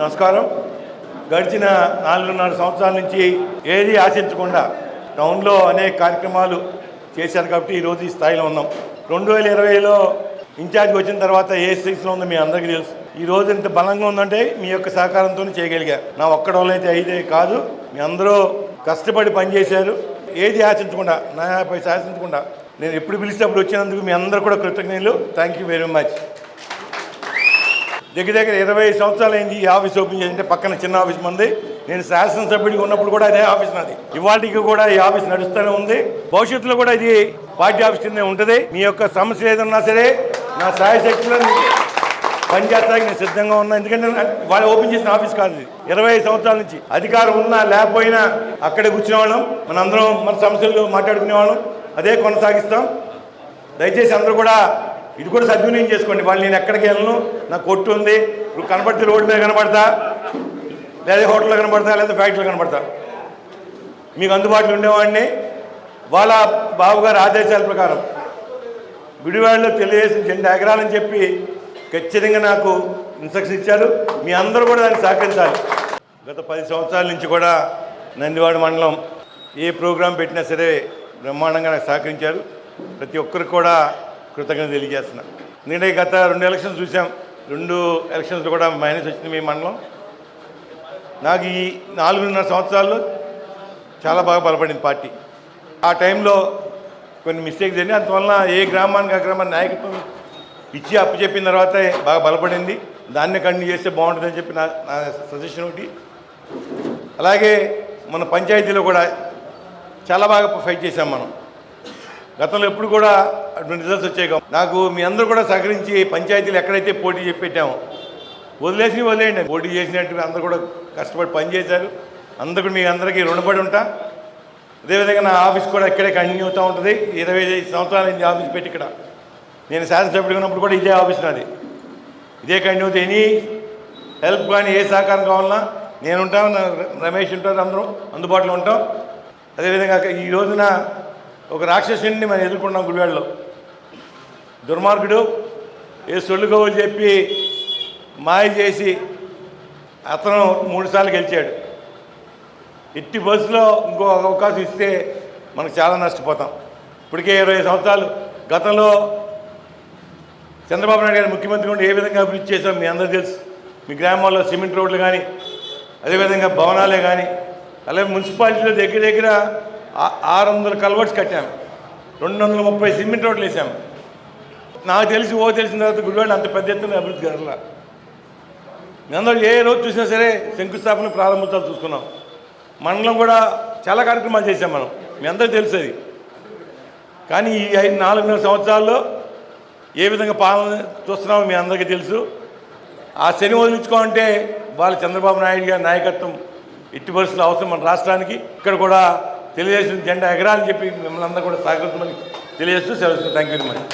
నమస్కారం. గడిచిన 4.5 సంవత్సరాల నుంచి ఏది ఆశించకుండా టౌన్లో అనేక కార్యక్రమాలు చేశారు కాబట్టి ఈరోజు ఈ స్థాయిలో ఉన్నాం. 2020లో ఇన్ఛార్జ్ వచ్చిన తర్వాత ఏ స్థితిలో ఉందో మీ అందరికీ తెలుసు. ఈ రోజు ఇంత బలంగా ఉందంటే మీ యొక్క సహకారంతో చేయగలిగా. నా ఒక్కడోళ్ళు అయితే అయితే కాదు, మీ అందరూ కష్టపడి పనిచేశారు. ఏది ఆశించకుండా, నాపై ఆశించకుండా నేను ఎప్పుడు పిలిస్తే అప్పుడు వచ్చినందుకు మీ అందరూ కూడా కృతజ్ఞతలు. Thank you very much. దగ్గర 20 సంవత్సరాలు అయింది ఈ ఆఫీస్ ఓపెన్ చేసింటే. పక్కన చిన్న ఆఫీస్ మంది. నేను శాసనసభ్యుడిగా ఉన్నప్పుడు కూడా అదే ఆఫీస్ నాది. ఇవాళకి కూడా ఈ ఆఫీస్ నడుస్తూనే ఉంది. భవిష్యత్తులో కూడా ఇది పార్టీ ఆఫీస్ కిందే ఉంటుంది. మీ యొక్క సమస్య ఏదన్నా సరే నా సాయశక్తిలో పనిచేస్తానికి నేను సిద్ధంగా ఉన్నా. ఎందుకంటే వాళ్ళు ఓపెన్ చేసిన ఆఫీస్ కాదు ఇది. 20 సంవత్సరాల నుంచి అధికారం ఉన్నా లేకపోయినా అక్కడే కూర్చునేవాళ్ళం. మనందరం మన సమస్యలు మాట్లాడుకునేవాళ్ళం. అదే కొనసాగిస్తాం. దయచేసి అందరూ కూడా ఇది కూడా సద్వినియోగం చేసుకోండి. వాళ్ళు నేను ఎక్కడికి వెళ్ళను, నాకు కొట్టు ఉంది, ఇప్పుడు కనపడితే రోడ్డు మీద కనపడతా, లేదా హోటల్లో కనపడతా, లేదా ఫ్యాక్టరీలో కనపడతా, మీకు అందుబాటులో ఉండేవాడిని. వాళ్ళ బాబుగారి ఆదేశాల ప్రకారం గుడివాడలో తెలియజేసిన 2 ఎకరాలని చెప్పి ఖచ్చితంగా నాకు ఇన్స్ట్రక్షన్ ఇచ్చారు. మీ అందరూ కూడా దాన్ని సహకరించాలి. గత 10 సంవత్సరాల నుంచి కూడా నందివాడ మండలం ఏ ప్రోగ్రాం పెట్టినా సరే బ్రహ్మాండంగా నాకు సహకరించారు. ప్రతి ఒక్కరికి కూడా కృతజ్ఞత తెలియజేస్తున్నా. ఎందుకంటే గత 2 ఎలక్షన్స్ చూసాం. 2 ఎలక్షన్స్లో కూడా మైనస్ వచ్చింది మీ మండలం. నాకు ఈ 4.5 సంవత్సరాల్లో చాలా బాగా బలపడింది పార్టీ. ఆ టైంలో కొన్ని మిస్టేక్స్ జరిగినాయి. అందువలన ఏ గ్రామానికి ఆ గ్రామానికి నాయకత్వం ఇచ్చి అప్పు చెప్పిన తర్వాత బాగా బలపడింది. దాన్నే కంటిన్యూ చేస్తే బాగుంటుందని చెప్పి నా సజెషన్ ఒకటి. అలాగే మన పంచాయతీలో కూడా చాలా బాగా ఫైట్ చేశాం మనం. గతంలో ఎప్పుడు కూడా అటువంటి రిజల్ట్స్ వచ్చాయి. నాకు మీ అందరూ కూడా సహకరించి పంచాయతీలు ఎక్కడైతే పోటీ చెప్పి పెట్టామో వదిలేయండి. పోటీ చేసినట్టు అందరూ కూడా కష్టపడి పనిచేశారు. అందరూ మీ అందరికీ రుణపడి ఉంటా. అదేవిధంగా నా ఆఫీస్ కూడా ఇక్కడే కంటిన్యూ అవుతూ ఉంటుంది. 25 సంవత్సరాల నుంచి ఆఫీస్ పెట్టి ఇక్కడ నేను శాసనసభ్యుడిగా ఉన్నప్పుడు కూడా ఇదే ఆఫీస్ నాది. ఇదే కంటిన్యూ అవుతుంది. ఎనీ హెల్ప్ కానీ ఏ సహకారం కావాలన్నా నేను ఉంటాను, రమేష్ ఉంటారు, అందరూ అందుబాటులో ఉంటాం. అదేవిధంగా ఈ రోజున ఒక రాక్షసుని మనం ఎదుర్కొన్నాం గుడివాడలో. దుర్మార్గుడు ఏ సొల్లుగోవులు చెప్పి మాయ చేసి అతను 3 సార్లు గెలిచాడు. ఇట్టి బస్సులో ఇంకో అవకాశం ఇస్తే మనకు చాలా నష్టపోతాం. ఇప్పటికే 20 సంవత్సరాలు గతంలో చంద్రబాబు నాయుడు గారు ముఖ్యమంత్రి ఉండి ఏ విధంగా అభివృద్ధి చేశాం మీ అందరూ తెలుసు. మీ గ్రామాల్లో సిమెంట్ రోడ్లు కానీ, అదేవిధంగా భవనాలే కానీ, అలాగే మున్సిపాలిటీలో దగ్గర 600 కల్వర్ట్స్ కట్టాము. 230 సిమెంట్ రోడ్లు వేసాము. నాకు తెలిసిన తర్వాత గుడివాడ అంత పెద్ద ఎత్తున అభివృద్ధి జరగల. మీ అందరూ ఏ రోజు చూసినా సరే శంకుస్థాపన ప్రారంభోత్సవాలు చూసుకున్నాం. మండలం కూడా చాలా కార్యక్రమాలు చేశాం మనం. మీ అందరూ తెలుసు అది. కానీ ఈ 4.5 సంవత్సరాల్లో ఏ విధంగా పాలన చూస్తున్నామో మీ అందరికీ తెలుసు. ఆ శని వదిలించుకోవాలంటే వాళ్ళ చంద్రబాబు నాయుడు గారి నాయకత్వం ఎట్టి పరిస్థితులు అవసరం మన రాష్ట్రానికి. ఇక్కడ కూడా తెలియజేసిన 2 ఎకరాలని చెప్పి మిమ్మల్ని అందరూ కూడా సహకరించమని తెలియజేస్తూ సెలవు. Thank you very much.